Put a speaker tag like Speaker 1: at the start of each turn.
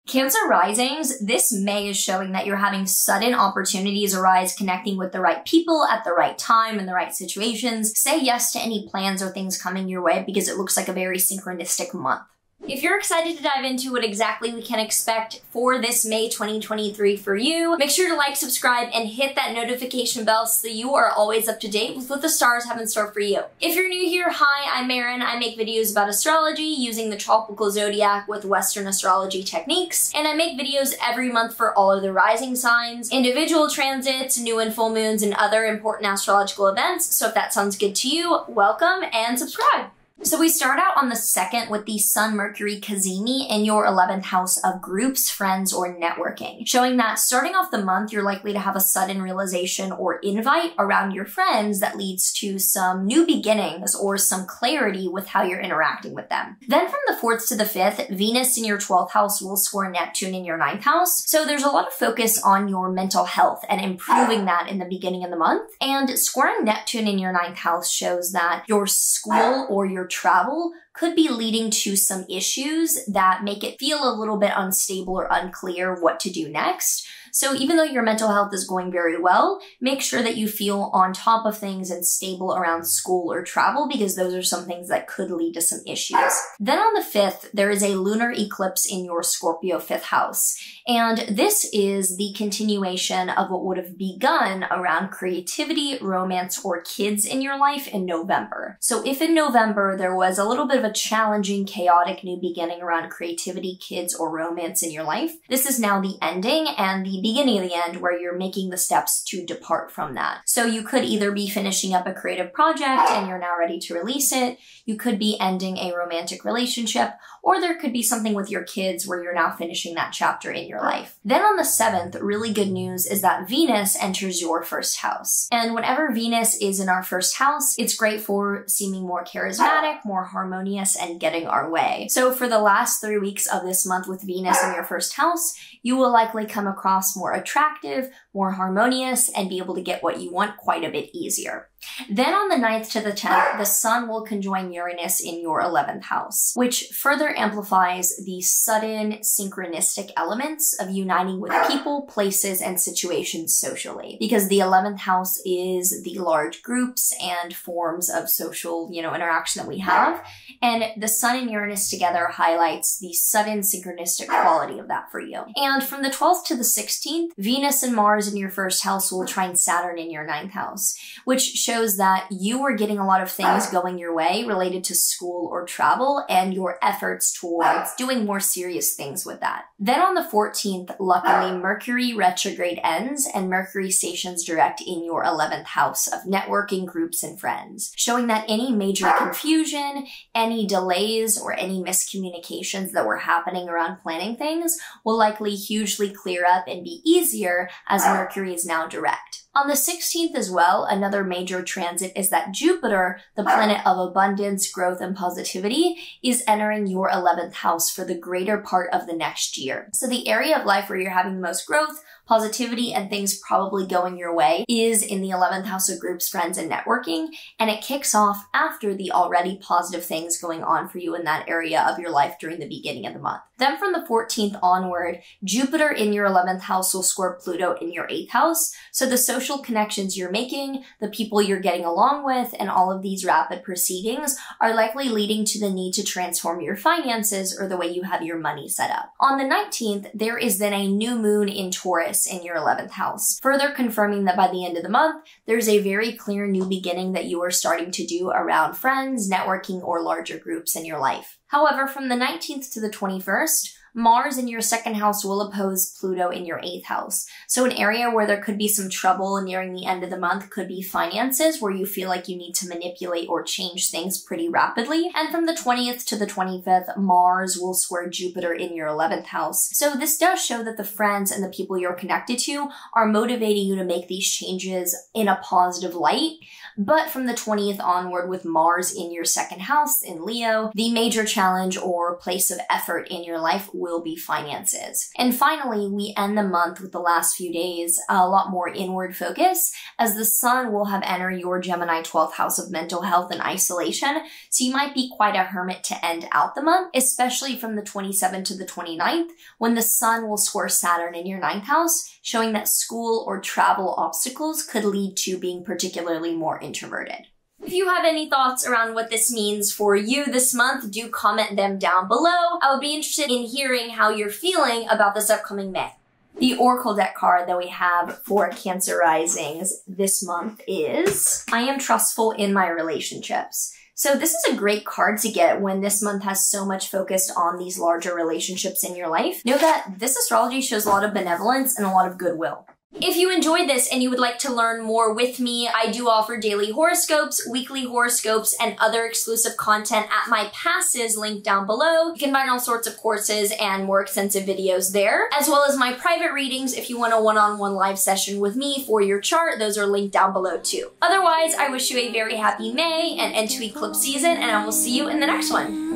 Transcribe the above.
Speaker 1: Cancer risings, this May is showing that you're having sudden opportunities arise, connecting with the right people at the right time in the right situations. Say yes to any plans or things coming your way because it looks like a very synchronistic month. If you're excited to dive into what exactly we can expect for this May 2023 for you, make sure to like, subscribe, and hit that notification bell so that you are always up to date with what the stars have in store for you. If you're new here, hi, I'm Maren. I make videos about astrology using the tropical zodiac with Western astrology techniques, and I make videos every month for all of the rising signs, individual transits, new and full moons, and other important astrological events. So if that sounds good to you, welcome and subscribe. So we start out on the 2nd with the Sun-Mercury cazimi in your 11th house of groups, friends, or networking, showing that starting off the month, you're likely to have a sudden realization or invite around your friends that leads to some new beginnings or some clarity with how you're interacting with them. Then from the 4th to the 5th, Venus in your 12th house will square Neptune in your 9th house. So there's a lot of focus on your mental health and improving that in the beginning of the month. And squaring Neptune in your 9th house shows that your school or your travel could be leading to some issues that make it feel a little bit unstable or unclear what to do next. So even though your mental health is going very well, make sure that you feel on top of things and stable around school or travel because those are some things that could lead to some issues. Then on the 5th, there is a lunar eclipse in your Scorpio 5th house. And this is the continuation of what would have begun around creativity, romance, or kids in your life in November. So if in November there was a little bit of a challenging, chaotic new beginning around creativity, kids, or romance in your life, this is now the ending and the beginning of the end where you're making the steps to depart from that. So you could either be finishing up a creative project and you're now ready to release it. You could be ending a romantic relationship, or there could be something with your kids where you're now finishing that chapter in your life. Then on the 7th, really good news is that Venus enters your 1st house. And whenever Venus is in our 1st house, it's great for seeming more charismatic, more harmonious, and getting our way. So for the last 3 weeks of this month with Venus in your 1st house, you will likely come across more attractive, more harmonious, and be able to get what you want quite a bit easier. Then on the 9th to the 10th, the Sun will conjoin Uranus in your 11th house, which further amplifies the sudden synchronistic elements of uniting with people, places, and situations socially. Because the 11th house is the large groups and forms of social, interaction that we have. And the Sun and Uranus together highlights the sudden synchronistic quality of that for you. And from the 12th to the 16th, Venus and Mars in your 1st house will trine Saturn in your 9th house, which shows that you are getting a lot of things going your way related to school or travel and your efforts towards doing more serious things with that. Then on the 14th, luckily, Mercury retrograde ends and Mercury stations direct in your 11th house of networking, groups, and friends, showing that any major confusion, any delays, or any miscommunications that were happening around planning things will likely hugely clear up and be easier as Mercury is now direct. On the 16th as well, another major transit is that Jupiter, the planet of abundance, growth, and positivity, is entering your 11th house for the greater part of the next year. So the area of life where you're having the most growth, positivity, and things probably going your way is in the 11th house of groups, friends, and networking, and it kicks off after the already positive things going on for you in that area of your life during the beginning of the month. Then from the 14th onward, Jupiter in your 11th house will square Pluto in your 8th house, so the social connections you're making, the people you're getting along with, and all of these rapid proceedings are likely leading to the need to transform your finances or the way you have your money set up. On the 19th, there is then a new moon in Taurus in your 11th house, further confirming that by the end of the month, there's a very clear new beginning that you are starting to do around friends, networking, or larger groups in your life. However, from the 19th to the 21st, Mars in your 2nd house will oppose Pluto in your 8th house. So an area where there could be some trouble nearing the end of the month could be finances, where you feel like you need to manipulate or change things pretty rapidly. And from the 20th to the 25th, Mars will square Jupiter in your 11th house. So this does show that the friends and the people you're connected to are motivating you to make these changes in a positive light. But from the 20th onward, with Mars in your 2nd house in Leo, the major challenge or place of effort in your life will will be finances. And finally, we end the month with the last few days a lot more inward focus, as the sun will have entered your Gemini 12th house of mental health and isolation. So you might be quite a hermit to end out the month, especially from the 27th to the 29th, when the sun will square Saturn in your 9th house, showing that school or travel obstacles could lead to being particularly more introverted. If you have any thoughts around what this means for you this month, do comment them down below. I would be interested in hearing how you're feeling about this upcoming May. The Oracle deck card that we have for Cancer risings this month is I am trustful in my relationships. So this is a great card to get when this month has so much focused on these larger relationships in your life. Know that this astrology shows a lot of benevolence and a lot of goodwill. If you enjoyed this and you would like to learn more with me, I do offer daily horoscopes, weekly horoscopes, and other exclusive content at my passes link down below. You can find all sorts of courses and more extensive videos there, as well as my private readings if you want a one-on-one live session with me for your chart. Those are linked down below too. Otherwise, I wish you a very happy May and end to eclipse season, and I will see you in the next one.